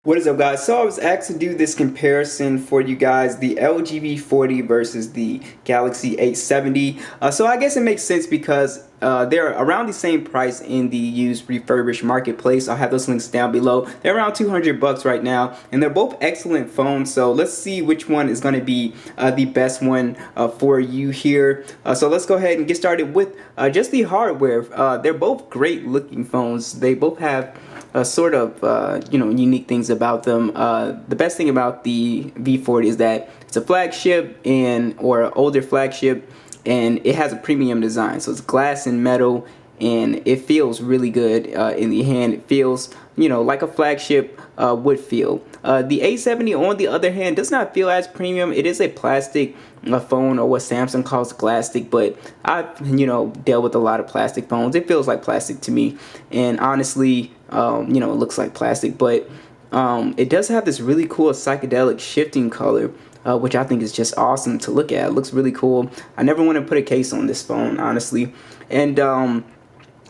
What is up, guys? So I was asked to do this comparison for you guys, the LG V40 versus the Galaxy A70. So I guess it makes sense because they're around the same price in the used refurbished marketplace. I'll have those links down below. They're around 200 bucks right now, and they're both excellent phones. So let's see which one is going to be the best one for you here. So let's go ahead and get started with just the hardware. They're both great looking phones. They both have sort of unique things about them. The best thing about the V40 is that it's a flagship or an older flagship, and it has a premium design. So it's glass and metal, and it feels really good in the hand. It feels like a flagship would feel. The A70, on the other hand, does not feel as premium. It is a plastic phone, or what Samsung calls plastic, but I've dealt with a lot of plastic phones. It feels like plastic to me, and honestly, it looks like plastic, but it does have this really cool psychedelic shifting color, which I think is just awesome to look at. It looks really cool. I never want to put a case on this phone, honestly. And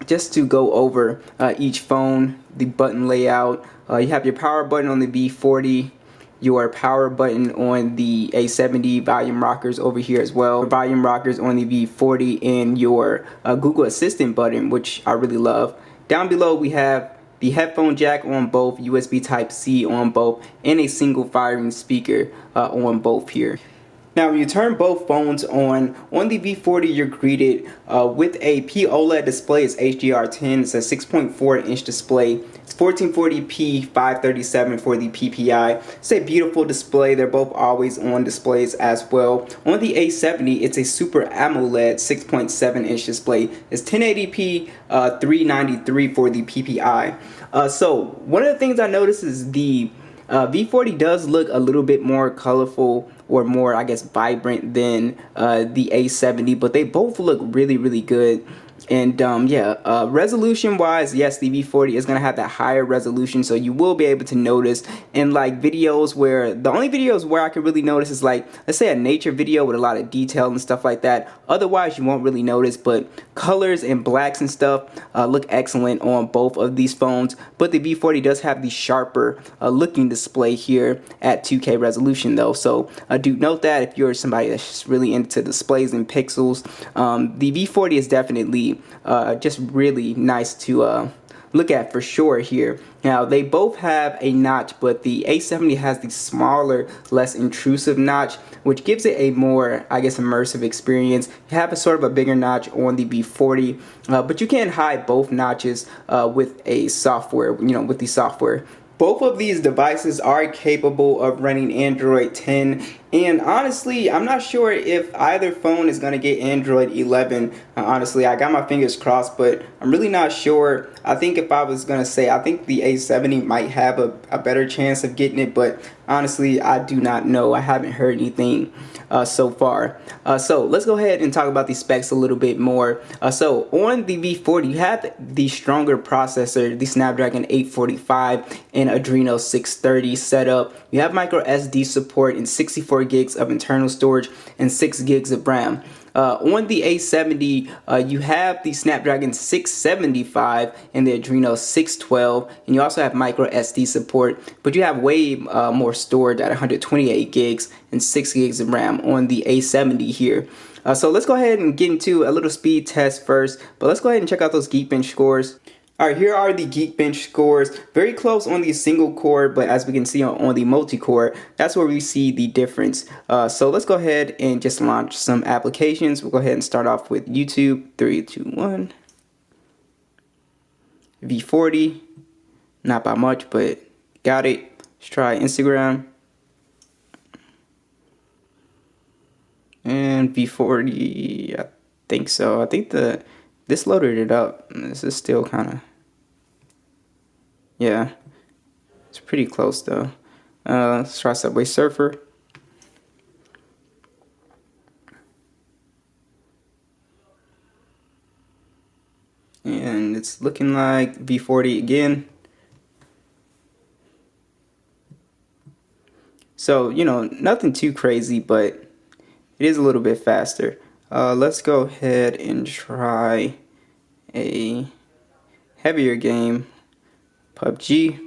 just to go over each phone, the button layout, you have your power button on the V40, your power button on the A70, volume rockers over here as well, volume rockers on the V40, and your Google Assistant button, which I really love. Down below we have the headphone jack on both, USB Type-C on both, and a single firing speaker on both here. Now, when you turn both phones on the V40, you're greeted with a POLED display. It's HDR10. It's a 6.4-inch display. It's 1440p 537 for the PPI. It's a beautiful display. They're both always on displays as well. On the A70, it's a Super AMOLED 6.7-inch display. It's 1080p 393 for the PPI. So one of the things I noticed is the V40 does look a little bit more colorful, or more, I guess, vibrant than the A70, but they both look really, really good. And resolution wise, yes, the V40 is gonna have that higher resolution, so you will be able to notice in like videos where the only videos where I can really notice is like, let's say a nature video with a lot of detail and stuff like that. Otherwise you won't really notice, but colors and blacks and stuff look excellent on both of these phones. But the V40 does have the sharper looking display here at 2K resolution though, so do note that if you're somebody that's just really into displays and pixels, the V40 is definitely just really nice to look at for sure here. Now, they both have a notch, but the A70 has the smaller, less intrusive notch, which gives it a more, I guess, immersive experience. You have a sort of a bigger notch on the V40, but you can hide both notches with a software, with the software. Both of these devices are capable of running Android 10, and honestly, I'm not sure if either phone is going to get Android 11. Honestly, I got my fingers crossed, but I'm really not sure. I think if I was going to say, I think the A70 might have a better chance of getting it, but honestly, I do not know. I haven't heard anything so far. So let's go ahead and talk about the specs a little bit more. So on the V40, you have the stronger processor, the Snapdragon 845 and Adreno 630 setup. You have micro SD support and 64 gigs of internal storage and 6 gigs of RAM. On the A70, you have the Snapdragon 675 and the Adreno 612, and you also have micro SD support, but you have way more storage at 128 gigs and 6 gigs of RAM on the A70 here. So let's go ahead and get into a little speed test first, but let's go ahead and check out those Geekbench scores. Alright, here are the Geekbench scores. Very close on the single core, but as we can see on the multi-core, that's where we see the difference. So let's go ahead and just launch some applications. We'll go ahead and start off with YouTube. 3, 2, 1. V40, not by much, but got it. Let's try Instagram. And V40, I think so. I think this loaded it up. This is still kind of, yeah, it's pretty close though. Let's try Subway Surfer. And it's looking like V40 again. So, nothing too crazy, but it is a little bit faster. Let's go ahead and try a heavier game, PUBG.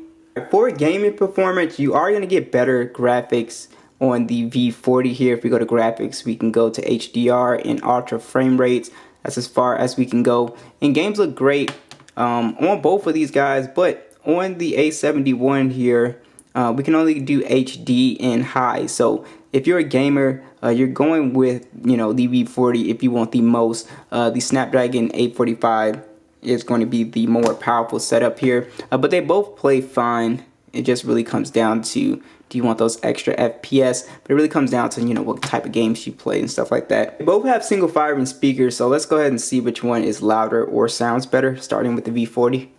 For gaming performance, you are going to get better graphics on the V40 here. If we go to graphics, we can go to HDR and ultra frame rates. That's as far as we can go. And games look great on both of these guys, but on the A71 here, we can only do HD and high. So if you're a gamer, you're going with, the V40 if you want the most. The Snapdragon 845 is going to be the more powerful setup here, but they both play fine. It just really comes down to, do you want those extra FPS? But it really comes down to, what type of games you play and stuff like that. They both have single firing speakers, so let's go ahead and see which one is louder or sounds better, starting with the V40.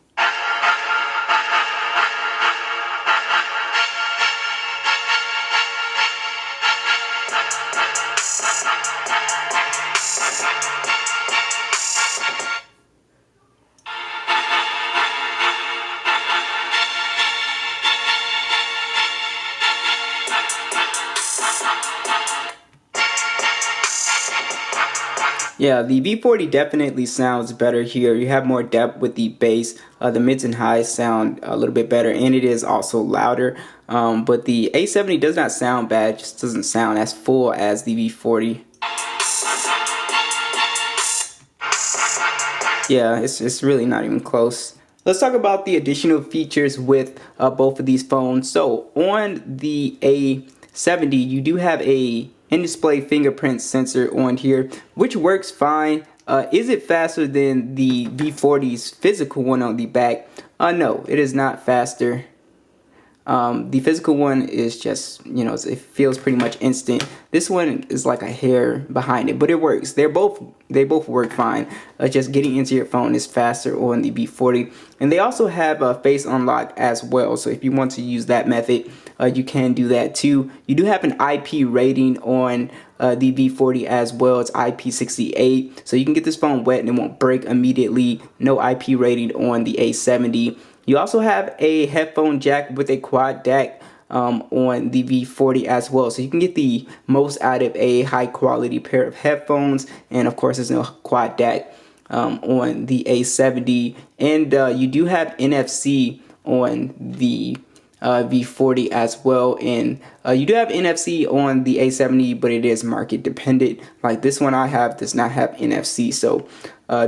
Yeah, the V40 definitely sounds better here. You have more depth with the bass. The mids and highs sound a little bit better, and it is also louder. But the A70 does not sound bad. It just doesn't sound as full as the V40. Yeah, it's really not even close. Let's talk about the additional features with both of these phones. So on the A70, you do have a in-display fingerprint sensor on here, which works fine. Is it faster than the V40's physical one on the back? No, it is not faster. The physical one is just, it feels pretty much instant. This one is like a hair behind it, but it works. They both work fine. Just getting into your phone is faster on the V40, and they also have a face unlock as well. So if you want to use that method, you can do that too. You do have an IP rating on the V40 as well. It's IP68, so you can get this phone wet and it won't break immediately. No IP rating on the A70. You also have a headphone jack with a quad DAC on the V40 as well, so you can get the most out of a high quality pair of headphones. And of course, there's no quad DAC on the A70, and you do have NFC on the V40 as well, and you do have NFC on the A70, but it is market dependent. Like this one I have does not have NFC, so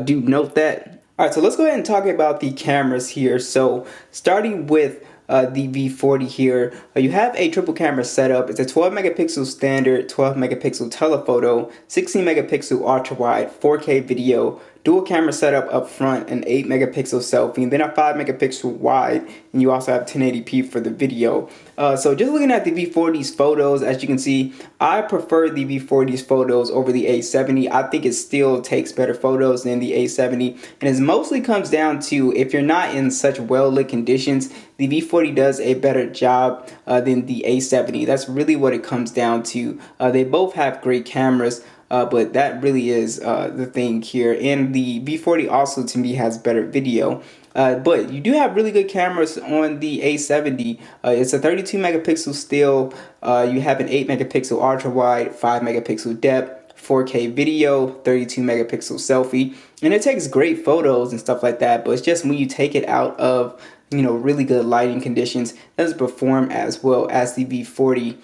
do note that. Alright, so let's go ahead and talk about the cameras here. So starting with the V40 here, you have a triple camera setup. It's a 12 megapixel standard, 12 megapixel telephoto, 16 megapixel ultra wide, 4K video, dual camera setup up front, an 8 megapixel selfie, and then a 5 megapixel wide, and you also have 1080p for the video. So just looking at the V40's photos, as you can see, I prefer the V40's photos over the A70. I think it still takes better photos than the A70, and it mostly comes down to if you're not in such well-lit conditions, the V40 does a better job than the A70. That's really what it comes down to. They both have great cameras. But that really is the thing here. And the V40 also, to me, has better video. But you do have really good cameras on the A70. It's a 32 megapixel still. You have an 8 megapixel ultra wide, 5 megapixel depth, 4K video, 32 megapixel selfie. And it takes great photos and stuff like that. But it's just when you take it out of, really good lighting conditions, it doesn't perform as well as the V40,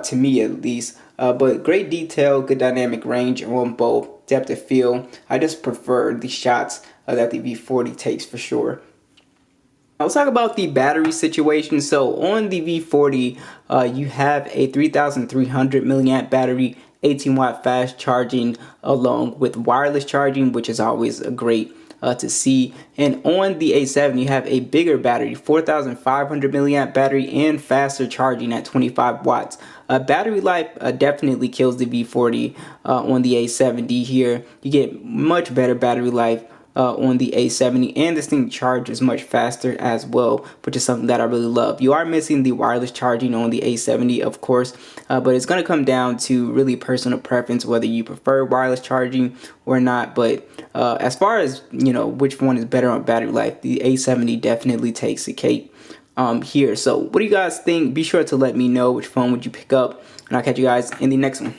to me at least. But great detail, good dynamic range on both, depth of field. I just prefer the shots that the V40 takes for sure. Now let's talk about the battery situation. So on the V40, you have a 3,300 milliamp battery, 18 watt fast charging along with wireless charging, which is always a great to see. And on the A7, you have a bigger battery, 4,500 milliamp battery, and faster charging at 25 watts. Battery life definitely kills the V40 on the A70 here. You get much better battery life on the A70, and this thing charges much faster as well, which is something that I really love. You are missing the wireless charging on the A70, of course, but it's going to come down to really personal preference, whether you prefer wireless charging or not. But as far as, which one is better on battery life, the A70 definitely takes the cake here. So what do you guys think? Be sure to let me know which phone would you pick up, and I'll catch you guys in the next one.